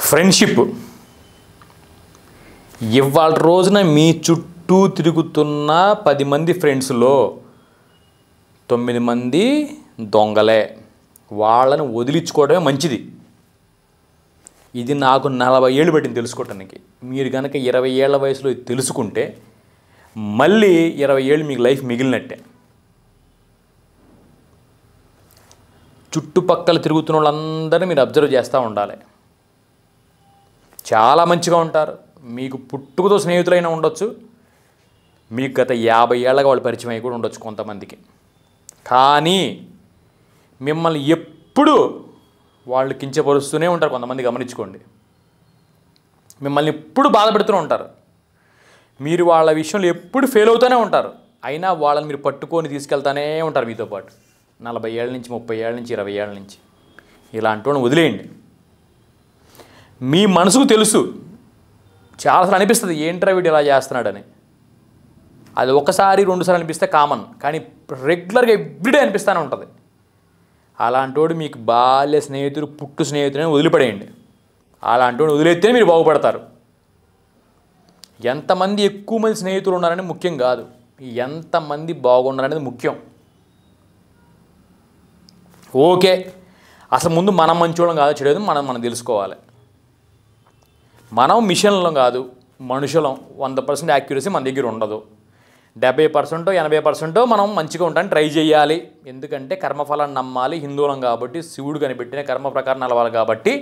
Friendship ఇవాళ రోజున మీ చుట్టూ తిరుగుతున్న 10 మంది ఫ్రెండ్స్లో 9 మంది దొంగలే. వాళ్ళని వదిలించుకోవడమే మంచిది. ఇది నాకు 40 ఏళ్ళు పట్టింది తెలుసుకోవటానికి. మీరు కనుక 20 ఏళ్ల వయసులో తెలుసుకుంటే మళ్ళీ 20 ఏళ్ళు మీకు లైఫ్ మిగిలినట్టే. చుట్టుపక్కల తిరుగుతున్న వాళ్ళందరినీ మీరు అబ్జర్వ్ చేస్తూ ఉండాలి. చాలా మంచిగా ఉంటారు. మీకు పుట్టుకతో స్నేహితులైనా ఉండొచ్చు, మీకు గత 50 ఏళ్ళగా వాళ్ళు పరిచయం అయి కూడా ఉండొచ్చు కొంతమందికి. కానీ మిమ్మల్ని ఎప్పుడు వాళ్ళు కించపరుస్తూనే ఉంటారు. కొంతమంది గమనించుకోండి, మిమ్మల్ని ఎప్పుడు బాధపెడుతూనే ఉంటారు. మీరు వాళ్ళ విషయంలో ఎప్పుడు ఫెయిల్ అవుతూనే ఉంటారు. అయినా వాళ్ళని మీరు పట్టుకొని తీసుకెళ్తానే ఉంటారు మీతో పాటు. 40 ఏళ్ళ నుంచి, 30 ఏళ్ళ నుంచి, 20 ఏళ్ళ నుంచి. ఇలాంటి వాళ్ళని వదిలేయండి. మీ మనసుకు తెలుసు, చాలాసార్లు అనిపిస్తుంది ఏంట్రా వీడు ఇలా చేస్తున్నాడని. అది ఒకసారి 2 సార్లు అనిపిస్తే కామన్, కానీ రెగ్యులర్గా ఎవ్రీడే అనిపిస్తూనే ఉంటుంది. అలాంటోడు మీకు బాల్య స్నేహితుడు, పుట్టు స్నేహితుడని వదిలిపడేయండి. అలాంటోడు వదిలేస్తేనే మీరు బాగుపడతారు. ఎంతమంది ఎక్కువ మంది స్నేహితులు ఉన్నారని ముఖ్యం కాదు, ఎంతమంది బాగున్నారనేది ముఖ్యం. ఓకే, అసలు ముందు మనం మంచోళ్ళం కాదు, చెడేది మనం తెలుసుకోవాలి. మనం మిషన్లం కాదు, మనుషులం. 100% యాక్యురసీ మన దగ్గర ఉండదు. 70%, 80% మనం మంచిగా ఉంటానికి ట్రై చేయాలి. ఎందుకంటే కర్మఫలాన్ని నమ్మాలి. హిందువులం కాబట్టి, శివుడు కనిపెట్టిన కర్మ ప్రకారం నడవాలి కాబట్టి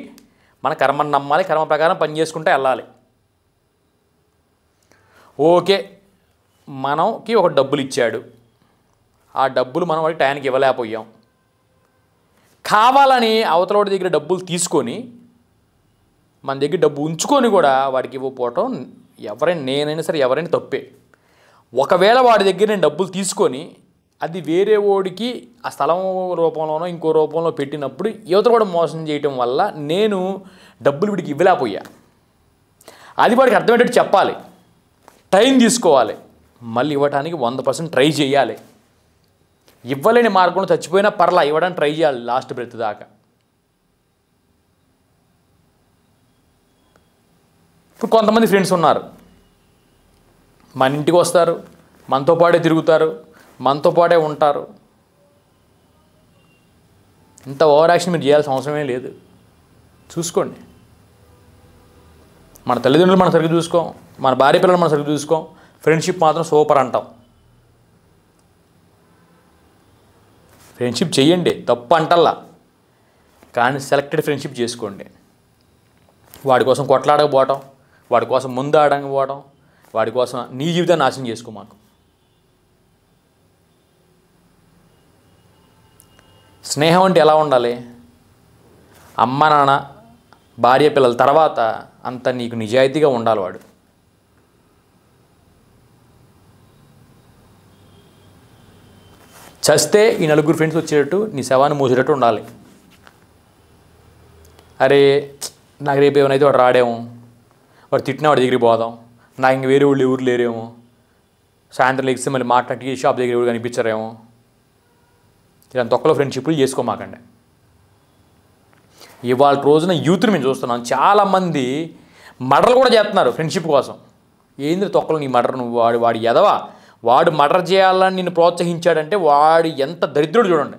మన కర్మను నమ్మాలి, కర్మ ప్రకారం పని చేసుకుంటే వెళ్ళాలి. ఓకే, మనకి ఒక డబ్బులు ఇచ్చాడు, ఆ డబ్బులు మనం వాడికి టైంకి ఇవ్వలేకపోయాం. కావాలని అవతలవాడి దగ్గర డబ్బులు తీసుకొని మన దగ్గర డబ్బు ఉంచుకొని కూడా వాడికి ఇవ్వకపోవటం నేనైనా సరే ఎవరైనా తప్పే. ఒకవేళ వాడి దగ్గర నేను డబ్బులు తీసుకొని అది వేరే వాడికి ఆ స్థలం రూపంలోనో ఇంకో రూపంలో పెట్టినప్పుడు యువతలు కూడా మోసం చేయటం వల్ల నేను డబ్బులు వీడికి ఇవ్వలేకపోయా. అది వాడికి అర్థమయ్యేటట్టు చెప్పాలి, టైం తీసుకోవాలి, మళ్ళీ ఇవ్వడానికి 100% ట్రై చేయాలి. ఇవ్వలేని మార్గంలో చచ్చిపోయినా పర్లా, ఇవ్వడానికి ట్రై చేయాలి లాస్ట్ బ్రెత్ దాకా. ఇప్పుడు కొంతమంది ఫ్రెండ్స్ ఉన్నారు, మన ఇంటికి వస్తారు, మనతో పాటే తిరుగుతారు, మనతో పాటే ఉంటారు. ఇంత ఓవర్ యాక్షన్ మీరు చేయాల్సిన అవసరమే లేదు. చూసుకోండి, మన తల్లిదండ్రులు మనం సరిగ్గా చూసుకోం, మన భార్య పిల్లలు మనం సరిగ్గా చూసుకోం, ఫ్రెండ్షిప్ మాత్రం సూపర్ అంటాం. ఫ్రెండ్షిప్ చెయ్యండి, తప్పు అంటల్లా, కానీ సెలెక్టెడ్ ఫ్రెండ్షిప్ చేసుకోండి. వాడి కోసం కొట్లాడకపోవటం, వాడి కోసం ముందు ఆడకపోవడం, వాడి కోసం నీ జీవితాన్ని నాశనం చేసుకో. మాకు స్నేహం అంటే ఎలా ఉండాలి? అమ్మ నాన్న భార్య పిల్లల తర్వాత అంత నీకు నిజాయితీగా ఉండాలి. వాడు చస్తే ఈ 4 ఫ్రెండ్స్ వచ్చేటట్టు నీ శవాన్ని మోసేటట్టు ఉండాలి. అరే నాకు రేపు ఏమైనా వాడు రాడేమో, వాడు తిట్టినా వాడి దగ్గరికి పోదాం, నాకు ఇంక వేరే వాళ్ళు ఎవరు లేరేమో, సాయంత్రం లెగిస్తే మళ్ళీ మాట్లాడి షాప్ దగ్గర ఎవరు కనిపించారేమో, ఇలాంటి తొక్కలో ఫ్రెండ్షిప్లు చేసుకోమాకండి. ఇవాళ రోజున యూత్ని మేము చూస్తున్నాం, చాలామంది మర్డర్లు కూడా చేస్తున్నారు ఫ్రెండ్షిప్ కోసం. ఏంది తొక్కలో నీ మర్డర్? నువ్వు వాడి ఎదవా, వాడు మర్డర్ చేయాలని నిన్ను ప్రోత్సహించాడంటే వాడు ఎంత దరిద్రుడు చూడండి.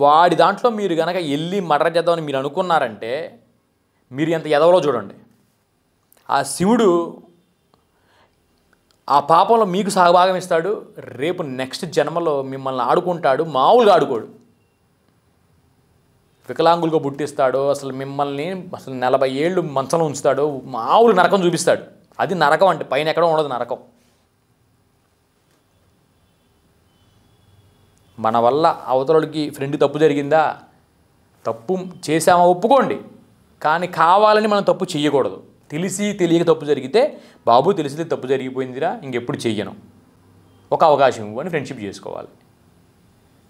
వాడి దాంట్లో మీరు కనుక వెళ్ళి మర్డర్ చేద్దామని మీరు అనుకున్నారంటే మీరు ఎంత ఎదవలో చూడండి. ఆ శివుడు ఆ పాపంలో మీకు సహభాగం ఇస్తాడు. రేపు నెక్స్ట్ జన్మలో మిమ్మల్ని ఆడుకుంటాడు, మామూలుగా ఆడుకోడు, వికలాంగులుగా పుట్టిస్తాడు. అసలు మిమ్మల్ని 40 ఏళ్ళు మంచంలో ఉంచుతాడు, మామూలు నరకం చూపిస్తాడు. అది నరకం అంటే పైన ఎక్కడో ఉండదు నరకం. మన వల్ల అవతలకి ఫ్రెండ్ తప్పు జరిగిందా, తప్పు చేసామా ఒప్పుకోండి, కానీ కావాలని మనం తప్పు చేయకూడదు. తెలిసి తెలియక తప్పు జరిగితే బాబు తెలిసి తప్పు జరిగిపోయిందిరా ఇంకెప్పుడు చెయ్యను, ఒక అవకాశం ఇవ్వని ఫ్రెండ్షిప్ చేసుకోవాలి.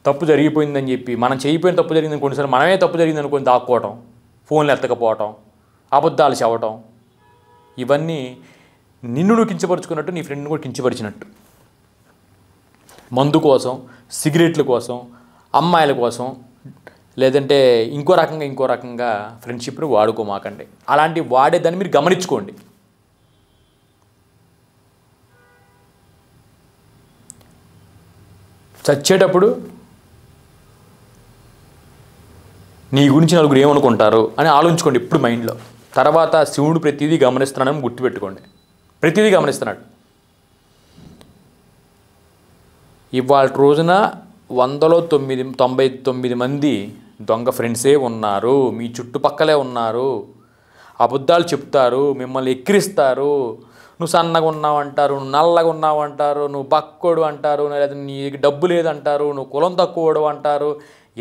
తప్పు జరిగిపోయిందని చెప్పి మనం చేయిపోయిన తప్పు జరిగిందని కొన్నిసార్లు మనమే తప్పు జరిగింది అనుకొని దాక్కోవటం, ఫోన్లు ఎత్తకపోవటం, అబద్ధాలు చెప్పటం, ఇవన్నీ నిన్ను నువ్వు కించపరుచుకున్నట్టు నీ ఫ్రెండ్ని కూడా కించపరిచినట్టు. మందు కోసం, సిగరెట్ల కోసం, అమ్మాయిల కోసం లేదంటే ఇంకో రకంగా ఫ్రెండ్షిప్ని వాడుకోమాకండి. అలాంటి వాడేదాన్ని మీరు గమనించుకోండి. చచ్చేటప్పుడు నీ గురించి నలుగురు ఏమనుకుంటారు అని ఆలోచించుకోండి ఎప్పుడు మైండ్లో. తర్వాత శివుడు ప్రతిదీ గమనిస్తున్నాడని గుర్తుపెట్టుకోండి. ప్రతిదీ గమనిస్తున్నాడు. ఇవాళ రోజున 100లో 99 మంది దొంగ ఫ్రెండ్సే ఉన్నారు. మీ చుట్టుపక్కలే ఉన్నారు. అబద్ధాలు చెప్తారు, మిమ్మల్ని ఎక్కిరిస్తారు. నువ్వు సన్నగా ఉన్నావు అంటారు, నువ్వు నల్లగా ఉన్నావు అంటారు, నువ్వు బక్కోడు అంటారు, లేదా నీకు డబ్బు లేదంటారు, నువ్వు కులం తక్కువడు అంటారు.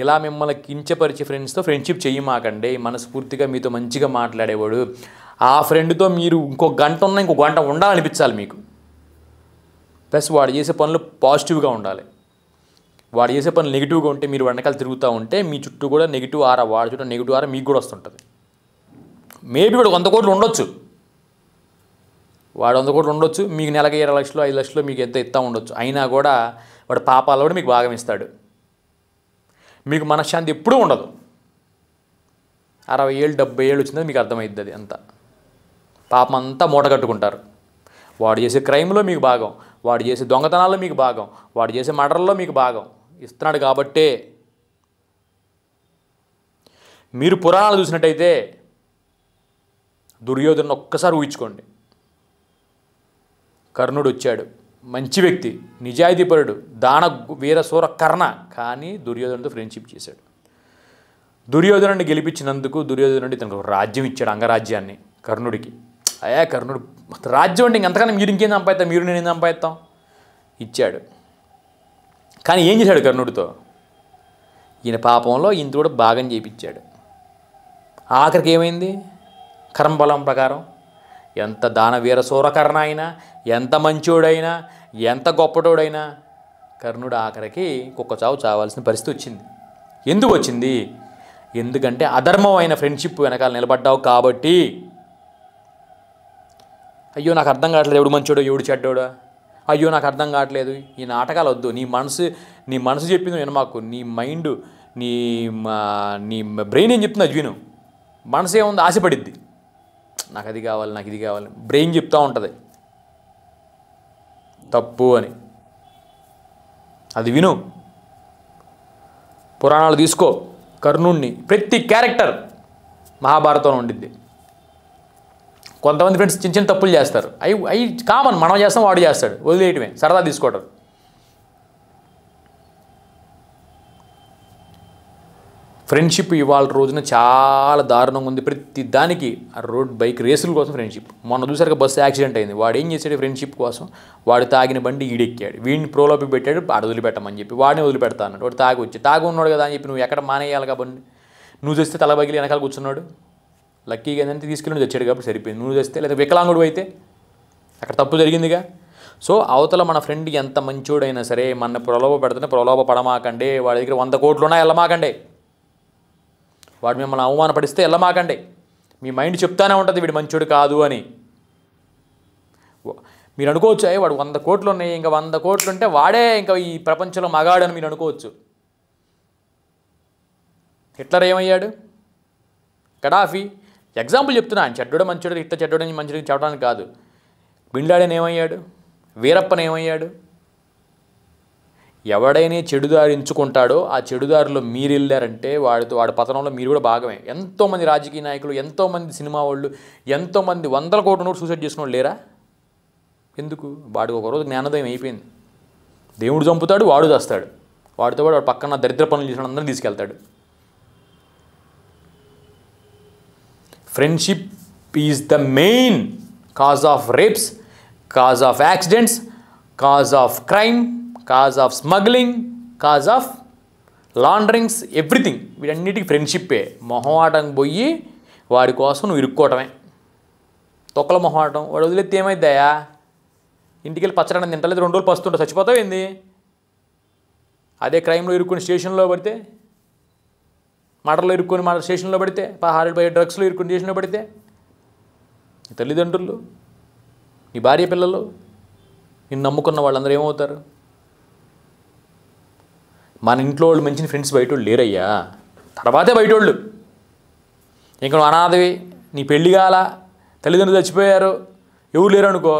ఇలా మిమ్మల్ని కించపరిచే ఫ్రెండ్స్తో ఫ్రెండ్షిప్ చేయమాకండి. మనస్ఫూర్తిగా మీతో మంచిగా మాట్లాడేవాడు, ఆ ఫ్రెండ్తో మీరు ఇంకో గంట ఉండాలనిపించాలి మీకు. ప్లస్ వాడు చేసే పనులు పాజిటివ్గా ఉండాలి. వాడు చేసే పనులు నెగిటివ్గా ఉంటే మీరు వెనకాల తిరుగుతూ ఉంటే మీ చుట్టూ కూడా నెగిటివ్ ఆరా, వాడి చుట్టూ నెగిటివ్ ఆరా మీకు కూడా వస్తుంటుంది. మేబీ వాడు 100 కోట్లు ఉండొచ్చు, వాడు 100 కోట్లు ఉండొచ్చు, మీకు నెలకి 20 లక్షలు 5 లక్షలు మీకు ఎంత ఇస్తూ ఉండొచ్చు. అయినా కూడా వాడు పాపాలు కూడా మీకు భాగం ఇస్తాడు. మీకు మనశ్శాంతి ఎప్పుడూ ఉండదు. 60 ఏళ్ళు 70 ఏళ్ళు వచ్చిందని మీకు అర్థమైద్ది. అది అంతా పాపం అంతా మూట కట్టుకుంటారు. వాడు చేసే క్రైమ్లో మీకు భాగం, వాడు చేసే దొంగతనాల్లో మీకు భాగం, వాడు చేసే మర్డర్లో మీకు భాగం ఇస్తున్నాడు. కాబట్టే మీరు పురాణాలు చూసినట్టయితే దుర్యోధను ఒక్కసారి ఊహించుకోండి. కర్ణుడు వచ్చాడు, మంచి వ్యక్తి, నిజాయితీపరుడు, దాన వీరశూర కర్ణ, కానీ దుర్యోధనుడితో ఫ్రెండ్షిప్ చేశాడు. దుర్యోధనుడిని గెలిపించినందుకు దుర్యోధనుడి తనకు రాజ్యం ఇచ్చాడు, అంగరాజ్యాన్ని కర్ణుడికి. కర్ణుడు రాజ్యం అంటే ఇంకంతకన్నా మీరు ఇంకేం సంపాదిస్తాం, మీరు నేను ఏం సంపాదిస్తాం, ఇచ్చాడు. కానీ ఏం చేశాడు కర్ణుడితో? ఈయన పాపంలో ఈయనతో కూడా భాగం చేయించాడు. ఆఖరికి ఏమైంది? కర్మబలం ప్రకారం ఎంత దాన వీరశూరకర్ణ అయినా, ఎంత మంచోడైనా, ఎంత గొప్పటోడైనా కర్ణుడు ఆఖరికి కుక్క చావు చావాల్సిన పరిస్థితి వచ్చింది. ఎందుకు వచ్చింది? ఎందుకంటే అధర్మమైన ఫ్రెండ్షిప్ వెనకాల నిలబడ్డావు కాబట్టి. అయ్యో నాకు అర్థం కావట్లేదు ఎవడు మంచోడో ఎవడు చెడ్డోడో, అయ్యో నాకు అర్థం కావట్లేదు, ఈ నాటకాలు వద్దు. నీ మనసు చెప్పింది నేను మాకు, నీ మైండ్ నీ బ్రెయిన్ ఏం చెప్తుంది అది విను. మనసు ఏముంది, ఆశపడిద్ది, నాకు అది కావాలి, నాకు ఇది కావాలి, బ్రెయిన్ చెప్తూ ఉంటుంది తప్పు అని. అది విను. పురాణాలు తీసుకో, కర్ణుణ్ణి ప్రతి క్యారెక్టర్ మహాభారతంలో ఉండిద్ది. కొంతమంది ఫ్రెండ్స్ చిన్న చిన్న తప్పులు చేస్తారు, అవి కామన్, మనం చేస్తాం వాడు చేస్తాడు, వదిలేయటమే, సరదా తీసుకోవడం. ఫ్రెండ్షిప్ ఇవాళ రోజున చాలా దారుణంగా ఉంది. ప్రతి దానికి రోడ్ బైక్ రేసుల కోసం ఫ్రెండ్షిప్. మొన్న చూసారుగా బస్సు యాక్సిడెంట్ అయింది. వాడు ఏం చేశాడు? ఫ్రెండ్షిప్ కోసం వాడు తాగిన బండి ఈడెక్కాడు, వీడిని ప్రోలోపి పెట్టాడు, ఆడ వదిలిపెట్టమని చెప్పి వాడిని వదిలిపెడతా అన్నాడు. వాడు తాగి ఉన్నాడు కదా అని చెప్పి నువ్వు ఎక్కడ మానేయాలి కాబట్టి నువ్వు చేస్తే తల బగిలి వెనకాల కూర్చున్నాడు. లక్కీగా ఏంటంటే తీసుకెళ్ళి తెచ్చాడు కాబట్టి సరిపోయింది. నువ్వు చేస్తే లేదా వికలాంగుడు అయితే అక్కడ తప్పు జరిగిందిగా. సో అవతల మన ఫ్రెండ్ ఎంత మంచోడైనా సరే మన ప్రలోభ పడమాకండి. వాడి దగ్గర 100 కోట్లు ఉన్నా వెళ్ళమాకండి. వాడు మిమ్మల్ని అవమానపడిస్తే వెళ్ళమాకండి. మీ మైండ్ చెప్తానే ఉంటుంది వీడు మంచోడు కాదు అని. మీరు అనుకోవచ్చు వాడు 100 కోట్లు ఉన్నాయి, ఇంకా 100 కోట్లు ఉంటే వాడే ఇంకా ఈ ప్రపంచంలో మగాడు అని మీరు అనుకోవచ్చు. హిట్లర్ ఏమయ్యాడు? గడాఫీ ఎగ్జాంపుల్ చెప్తున్నా. ఆయన చెడ్డోడు మంచోడు, ఇట్లా చెడ్డోడని మంచోడు చెప్పడానికి కాదు. బిన్ లాడెన్ ఏమయ్యాడు? వీరప్పన్ ఏమయ్యాడు? ఎవడైనా చెడుదారి ఎంచుకుంటాడో ఆ చెడుదారిలో మీరు వెళ్ళారంటే వాడి పతనంలో మీరు కూడా భాగమే. ఎంతోమంది రాజకీయ నాయకులు, ఎంతోమంది సినిమా వాళ్ళు, ఎంతోమంది 100 కోట్ల నోటు సూసైడ్ చేసిన వాళ్ళు లేరా? ఎందుకు? వాడికి ఒకరోజు జ్ఞానోదయం అయిపోయింది. దేవుడు చంపుతాడు, వాడు చేస్తాడు. వాడితో వాడు పక్కన దరిద్ర పనులు చేసిన అందరిని తీసుకెళ్తాడు. Friendship is the main cause of rapes, cause of accidents, cause of crime, cause of smuggling, cause of launderings, everything. వీటన్నిటికీ ఫ్రెండ్షిప్పే. మొహమాటం పోయి వాడి కోసం నువ్వు ఇరుక్కోవటమే. తొక్కల మొహమాటం. వాడు వదిలేస్తే ఏమైద్దాయా? ఇంటికి వెళ్ళి పచ్చడి తింటలేదు, 2 రోజులు పస్తుంటా చచ్చిపోతావు ఏంది? అదే క్రైమ్లో ఇరుక్కుని స్టేషన్లో పడితే, మర్డర్లో ఇరుక్కొని స్టేషన్లో పడితే, 16 డ్రగ్స్లో ఇరుక్కుని స్టేషన్లో పడితే, నీ తల్లిదండ్రులు, నీ భార్య పిల్లలు, నిన్ను నమ్ముకున్న వాళ్ళందరూ ఏమవుతారు? మన ఇంట్లో వాళ్ళు మంచి ఫ్రెండ్స్ బయట వాళ్ళు లేరయ్యా. తర్వాతే బయటోళ్ళు. ఇంక నువ్వు అనాథవి, నీ పెళ్ళి కాల, తల్లిదండ్రులు చచ్చిపోయారు, ఎవరు లేరు అనుకో,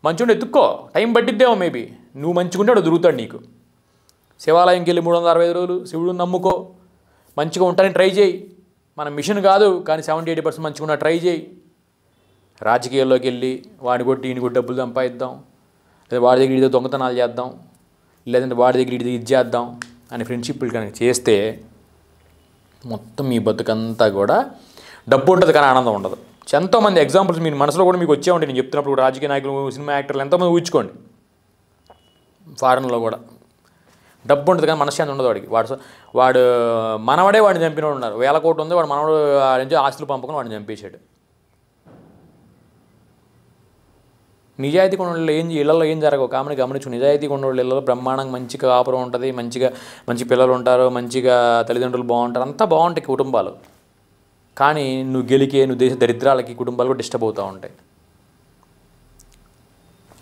మంచిగా ఎత్తుక్కో, టైం పట్టిద్దేమో మేబీ. నువ్వు మంచిగుంటే వాడు దొరుకుతాడు నీకు. శివాలయంకి వెళ్ళి 365 రోజులు శివుడు నమ్ముకో, మంచిగా ఉంటానని ట్రై చేయి. మన మిషన్ కాదు కానీ 70-80% మంచిగా ఉన్న ట్రై చేయి. రాజకీయాల్లోకి వెళ్ళి వాడి కొట్టి ఈయన కొట్టి డబ్బులు సంపాదిద్దాం, లేదా వాడి దగ్గర ఇదో దొంగతనాలు చేద్దాం, లేదంటే వాడి దగ్గర ఇది చేద్దాం అని ఫ్రెండ్షిప్లు కనుక చేస్తే మొత్తం మీ బతుకంతా కూడా డబ్బు ఉంటుంది కానీ ఆనందం ఉండదు. ఎంతోమంది ఎగ్జాంపుల్స్ మీ మనసులో కూడా మీకు వచ్చే ఉంటాయి. నేను చెప్తున్నప్పుడు రాజకీయ నాయకులు, సినిమా యాక్టర్లు ఎంతోమంది ఊహించుకోండి. ఫారెన్లో కూడా డబ్బు ఉంటుంది కానీ మనశ్శాంతి ఉండదు వాడికి. వాడు మనవడే వాడిని చంపినోడు ఉన్నారు. 1000 కోట్లు ఉంది, వాడు మనవడు నుంచి ఆస్తులు పంపుకొని వాడిని చంపేశాడు. నిజాయితీ కొన్న ఇళ్లలో ఏం జరగవు. కామని గమనించు. నిజాయితీ కొన్న ఇళ్లలో బ్రహ్మాండంగా మంచిగా కాపురం ఉంటుంది, మంచి పిల్లలు ఉంటారు, మంచిగా తల్లిదండ్రులు బాగుంటారు, అంతా బాగుంటాయి కుటుంబాలు. కానీ నువ్వు నువ్వు దేశ దరిద్రాలకి కుటుంబాలు కూడా డిస్టర్బ్ అవుతూ ఉంటాయి.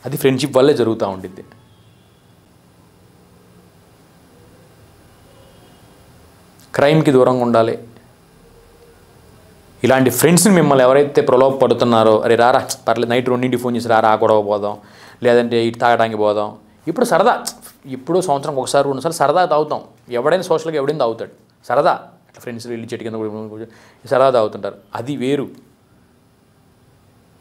అది ఫ్రెండ్షిప్ వల్లే జరుగుతూ ఉంటుంది. క్రైమ్కి దూరంగా ఉండాలి. ఇలాంటి ఫ్రెండ్స్ని మిమ్మల్ని ఎవరైతే ప్రలోభపడుతున్నారో, అరే రారా పర్లేదు నైట్ 2ంటికి ఫోన్ చేసి రారా గొడవ పోదాం, లేదంటే ఇటు తాగడానికి పోదాం, ఇప్పుడు సరదా, ఇప్పుడు సంవత్సరం 1-2 సరదా తాగుతాం. ఎవడైనా సోషల్గా ఎవడైనా తాగుతాడు సరదా. అట్లా ఫ్రెండ్స్ వెళ్ళి చెట్టు కింద సరదా తాగుతుంటారు, అది వేరు.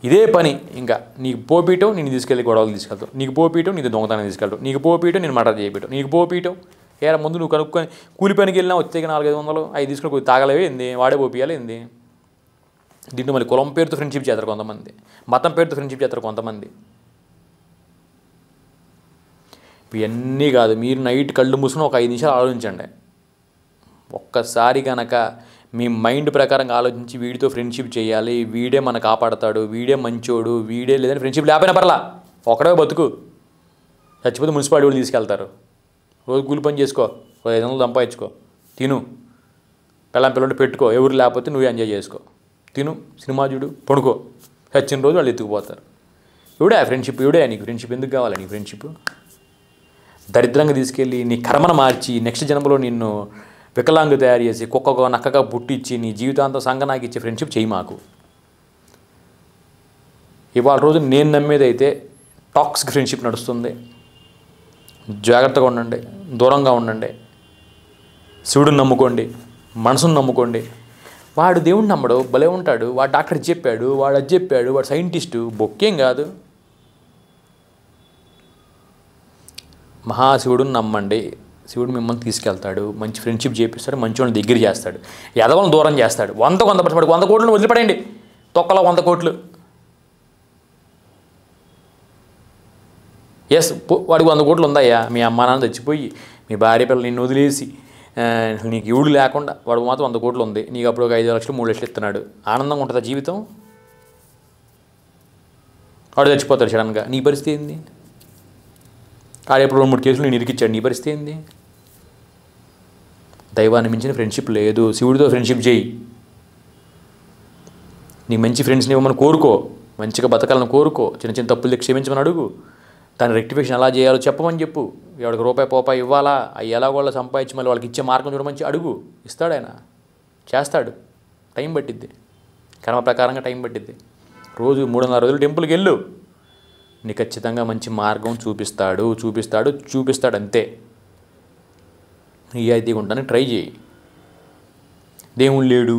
ఇదే పని ఇంకా నీకు పోపీయటం, నేను తీసుకెళ్ళి గొడవలు తీసుకెళ్తావు, నీకు పోపీయటం, నీకు దొంగతనం తీసుకెళ్తావు, నీకు పోపీయటం, నేను మర్డర్ చేయటం, నీకు పోపీయటం. ఏరా ముందు నువ్వు కనుక్కొని కూలి పనికి వెళ్ళినా వచ్చే 400-500 అవి తీసుకొని కొద్ది తాగలేవి ఏంది, వాడే పోపియాలి ఏంది. దీంట్లో మళ్ళీ కులం పేరుతో ఫ్రెండ్షిప్ చేస్తారు కొంతమంది, మతం పేరుతో ఫ్రెండ్షిప్ చేస్తారు కొంతమంది. ఇవన్నీ కాదు. మీరు నైట్ కళ్ళు మూసుకుని ఒక 5 నిమిషాలు ఆలోచించండి. ఒక్కసారి కనుక మీ మైండ్ ప్రకారంగా ఆలోచించి వీడితో ఫ్రెండ్షిప్ చేయాలి, వీడే మన కాపాడతాడు, వీడే మంచోడు, వీడే లేదని ఫ్రెండ్షిప్ లేకపోయినా పర్లా, ఒకడే బతుకు. చచ్చిపోతే మున్సిపాలిటీ వాళ్ళు తీసుకెళ్తారు. రోజు కూలి పని చేసుకో, 500 సంపాదించుకో, తిను, పిల్లలు పెట్టుకో, ఎవరు లేకపోతే నువ్వు ఎంజాయ్ చేసుకో, తిను, సినిమా చూడు, పడుకో. చచ్చిన రోజు వాళ్ళు ఎత్తుకుపోతారు. ఇవిడే ఫ్రెండ్షిప్, ఇవిడే నీకు ఫ్రెండ్షిప్. ఎందుకు కావాలి నీకు ఫ్రెండ్షిప్? దరిద్రంగా తీసుకెళ్ళి నీ కర్మను మార్చి నెక్స్ట్ జన్మలో నిన్ను వికలాంగు తయారు చేసి కుక్కగా నక్కగా పుట్టించి నీ జీవితాంతం సంగనాకి ఇచ్చే ఫ్రెండ్షిప్ చేయి మాకు. ఇవాళ రోజు నేను నమ్మేది అయితే టాక్సిక్ ఫ్రెండ్షిప్ నడుస్తుంది. జాగ్రత్తగా ఉండండి, దూరంగా ఉండండి. శివుడిని నమ్ముకోండి, మనసును నమ్ముకోండి. వాడు దేవుడిని నమ్మడు, భలే ఉంటాడు, వాడు డాక్టర్ చెప్పాడు, వాడు అది చెప్పాడు, వాడు సైంటిస్టు, బొక్కేం కాదు. మహాశివుడిని నమ్మండి, శివుడు మిమ్మల్ని తీసుకెళ్తాడు, మంచి ఫ్రెండ్షిప్ చేపిస్తాడు, మంచి వాళ్ళని దగ్గర చేస్తాడు, ఎదవలను దూరం చేస్తాడు. 100 కోట్లను వదిలిపడండి, తొక్కలో 100 కోట్లు. ఎస్, వాడికి 100 కోట్లు ఉందయ్యా, మీ అమ్మా నాన్న చచ్చిపోయి మీ భార్య పిల్లలు నిన్ను వదిలేసి నీకు ఎవడు లేకుండా వాడు మాత్రం 100 కోట్లు ఉంది, నీకు అప్పుడు ఒక 5 లక్షలు 3 లక్షలు ఇస్తున్నాడు. ఆనందంగా ఉంటుందా జీవితం? వాడు చచ్చిపోతాడు సడన్గా, నీ పరిస్థితి ఏంది? వాడు ఎప్పుడు 2-3 కేసులు నేను ఇరికిచ్చాడు, నీ పరిస్థితి ఏంది? దైవాన్ని మించిన ఫ్రెండ్షిప్ లేదు. శివుడితో ఫ్రెండ్షిప్ చేయి, నీకు మంచి ఫ్రెండ్స్ని ఇవ్వమని కోరుకో, మంచిగా బతకాలని కోరుకో, చిన్న చిన్న తప్పులు క్షమించమని అడుగు, దాని రెక్టిఫికేషన్ ఎలా చేయాలో చెప్పమని చెప్పు. ఎవరికి రూపాయి ఇవ్వాలా, అవి ఎలాగోళ్ళ సంపాదించి మళ్ళీ వాళ్ళకి ఇచ్చే మార్గం చూడమంచి అడుగు, ఇస్తాడు ఆయన, చేస్తాడు. టైం పట్టిద్ది, కర్మ ప్రకారంగా టైం పట్టిద్ది. రోజు 300 రోజులు టెంపుల్కి వెళ్ళు, నీకు ఖచ్చితంగా మంచి మార్గం చూపిస్తాడు అంతే. నిజాయితీగా ఉంటానికి ట్రై చేయి. దేవుడు లేడు,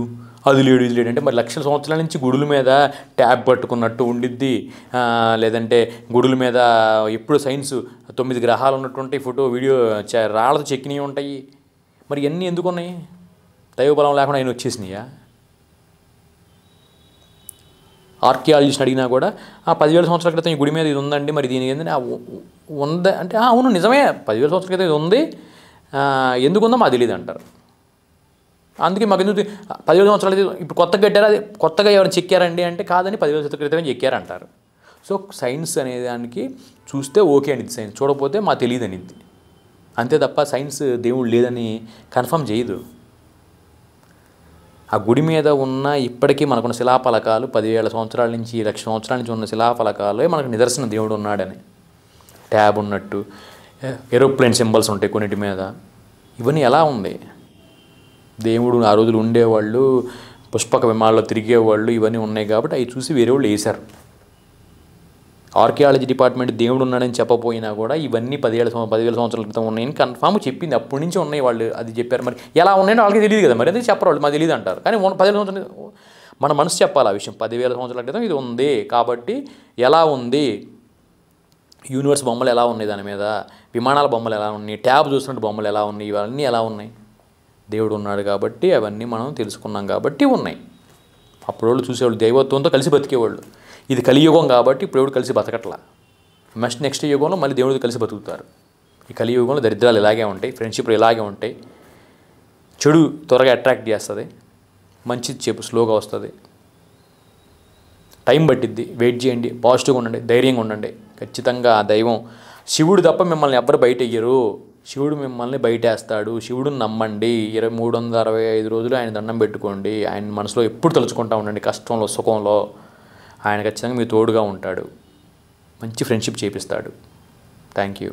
అది లేడు, ఇది లేడు అంటే మరి లక్షల సంవత్సరాల నుంచి గుడుల మీద ట్యాబ్ పట్టుకున్నట్టు ఉండిద్ది, లేదంటే గుడుల మీద ఎప్పుడు సైన్స్ 9 గ్రహాలు ఉన్నటువంటి ఫోటో వీడియో రాళ్ళతో చెక్కినవి ఉంటాయి. మరి ఇవన్నీ ఎందుకు ఉన్నాయి? దైవబలం లేకుండా ఆయన వచ్చేసినాయా? ఆర్కియాలజిస్ట్ని అడిగినా కూడా 10,000 సంవత్సరాల క్రితం ఈ గుడి మీద ఇది ఉందండి, మరి దీనికి ఏంటంటే ఉందా అంటే అవును నిజమే, 10,000 సంవత్సరాల క్రితం ఇది ఉంది, ఎందుకుందో మాకు తెలియదు అంటారు. అందుకే మాకు ఎందుకు 10,000 సంవత్సరాలు ఇప్పుడు కొత్తగా కట్టారా, అది కొత్తగా ఎవరైనా చెక్కారండి అంటే కాదని 10,000 సంవత్సరాల క్రితమే చెక్కారంటారు. సో సైన్స్ అనే దానికి చూస్తే ఓకే అనిద్ది, సైన్స్ చూడకపోతే మాకు తెలియదు అనిద్ది, అంతే తప్ప సైన్స్ దేవుడు లేదని కన్ఫర్మ్ చేయదు. ఆ గుడి మీద ఉన్న ఇప్పటికీ మనకున్న శిలాఫలకాలు 10,000 సంవత్సరాల నుంచి 1,00,000 సంవత్సరాల నుంచి ఉన్న శిలాఫలకాలే మనకు నిదర్శనం దేవుడు ఉన్నాడని. ట్యాబ్ ఉన్నట్టు, ఏరోప్లేన్ సింబల్స్ ఉంటాయి కొన్నిటి మీద. ఇవన్నీ ఎలా ఉంది? దేవుడు ఆ రోజులు ఉండేవాళ్ళు, పుష్పక విమానాల్లో తిరిగేవాళ్ళు, ఇవన్నీ ఉన్నాయి కాబట్టి అవి చూసి వేరే వాళ్ళు వేశారు. ఆర్కియాలజీ డిపార్ట్మెంట్ దేవుడు ఉన్నాడని చెప్పపోయినా కూడా ఇవన్నీ 10,000 సంవత్సరాల క్రితం ఉన్నాయని కన్ఫామ్ చెప్పింది. అప్పటి నుంచి ఉన్నాయి, వాళ్ళు అది చెప్పారు. మరి ఎలా ఉన్నాయో వాళ్ళకి తెలియదు కదా, మరి ఎందుకు చెప్పరు వాళ్ళు, మాకు తెలియదు అంటారు. కానీ 10,000 సంవత్సరాలు మన మనసు చెప్పాలి ఆ విషయం. 10,000 సంవత్సరాల క్రితం ఇది ఉంది కాబట్టి ఎలా ఉంది, యూనివర్స్ బొమ్మలు ఎలా ఉన్నాయి, దాని మీద విమానాల బొమ్మలు ఎలా ఉన్నాయి, ట్యాబ్ చూసినట్టు బొమ్మలు ఎలా ఉన్నాయి, ఇవన్నీ ఎలా ఉన్నాయి, దేవుడు ఉన్నాడు కాబట్టి అవన్నీ మనం తెలుసుకున్నాం కాబట్టి ఉన్నాయి. అప్పుడు వాళ్ళు చూసేవాళ్ళు దైవత్వంతో కలిసి బతికేవాళ్ళు. ఇది కలియుగం కాబట్టి ఇప్పుడు ఎవడు కలిసి బతకట్లా. నెక్స్ట్ యుగంలో మళ్ళీ దేవుడితో కలిసి బతుకుతారు. ఈ కలియుగంలో దరిద్రాలు ఇలాగే ఉంటాయి, ఫ్రెండ్షిప్లు ఇలాగే ఉంటాయి. చెడు త్వరగా అట్రాక్ట్ చేస్తుంది, మంచిది చెప్పు స్లోగా వస్తుంది. టైం పట్టిద్ది, వెయిట్ చేయండి, పాజిటివ్గా ఉండండి, ధైర్యంగా ఉండండి. ఖచ్చితంగా ఆ దైవం శివుడు తప్ప మిమ్మల్ని ఎవ్వరు బయట వెయ్యరు. శివుడు మిమ్మల్ని బయటేస్తాడు. శివుడిని నమ్మండి. 365 రోజులు ఆయన దండం పెట్టుకోండి. ఆయన మనసులో ఎప్పుడు తలుచుకుంటూ ఉండండి, కష్టంలో సుఖంలో. ఆయన ఖచ్చితంగా మీ తోడుగా ఉంటాడు, మంచి ఫ్రెండ్షిప్ చేపిస్తాడు. Thank you.